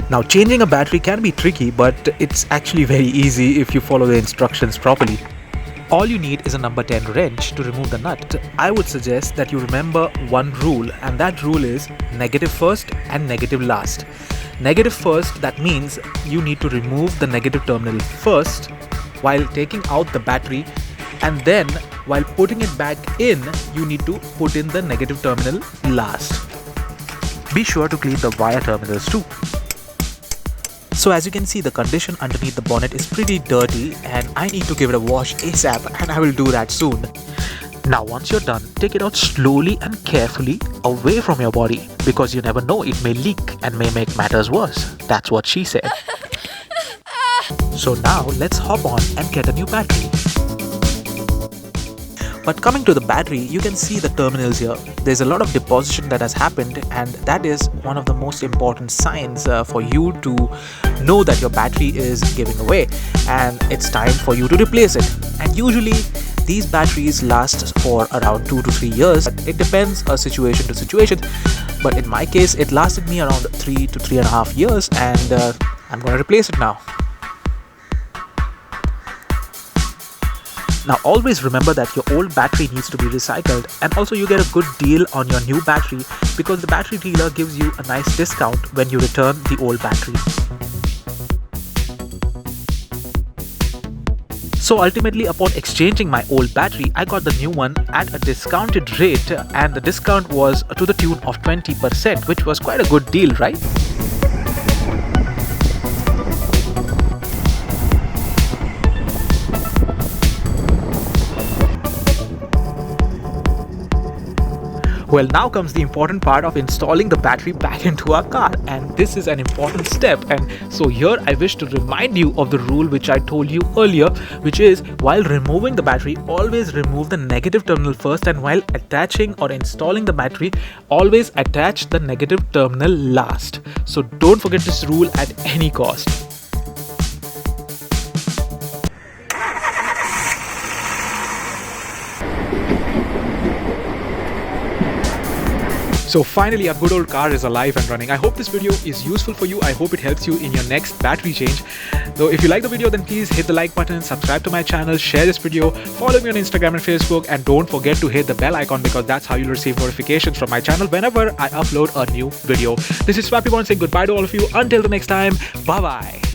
Now, changing a battery can be tricky, but it's actually very easy if you follow the instructions properly. All you need is a number 10 wrench to remove the nut. I would suggest that you remember one rule, and that rule is negative first and negative last. Negative first, that means you need to remove the negative terminal first while taking out the battery, and then while putting it back in, you need to put in the negative terminal last. Be sure to clean the wire terminals too. So as you can see, the condition underneath the bonnet is pretty dirty and I need to give it a wash ASAP, and I will do that soon. Now once you're done, take it out slowly and carefully away from your body, because you never know, it may leak and may make matters worse. That's what she said. So now let's hop on and get a new battery. But coming to the battery, you can see the terminals here. There's a lot of deposition that has happened, and that is one of the most important signs for you to know that your battery is giving away and it's time for you to replace it. And usually these batteries last for around 2 to 3 years. It depends situation to situation, but in my case it lasted me around 3 to 3.5 years, and I'm going to replace it now. Now always remember that your old battery needs to be recycled, and also you get a good deal on your new battery because the battery dealer gives you a nice discount when you return the old battery. So ultimately, upon exchanging my old battery, I got the new one at a discounted rate, and the discount was to the tune of 20%, which was quite a good deal, right? Well, now comes the important part of installing the battery back into our car, and this is an important step. And so here I wish to remind you of the rule which I told you earlier, which is while removing the battery, always remove the negative terminal first, and while attaching or installing the battery, always attach the negative terminal last. So don't forget this rule at any cost. So finally, our good old car is alive and running. I hope this video is useful for you. I hope it helps you in your next battery change. Though if you like the video, then please hit the like button, subscribe to my channel, share this video, follow me on Instagram and Facebook, and don't forget to hit the bell icon, because that's how you'll receive notifications from my channel whenever I upload a new video. This is Swappy Bond saying goodbye to all of you. Until the next time, bye bye.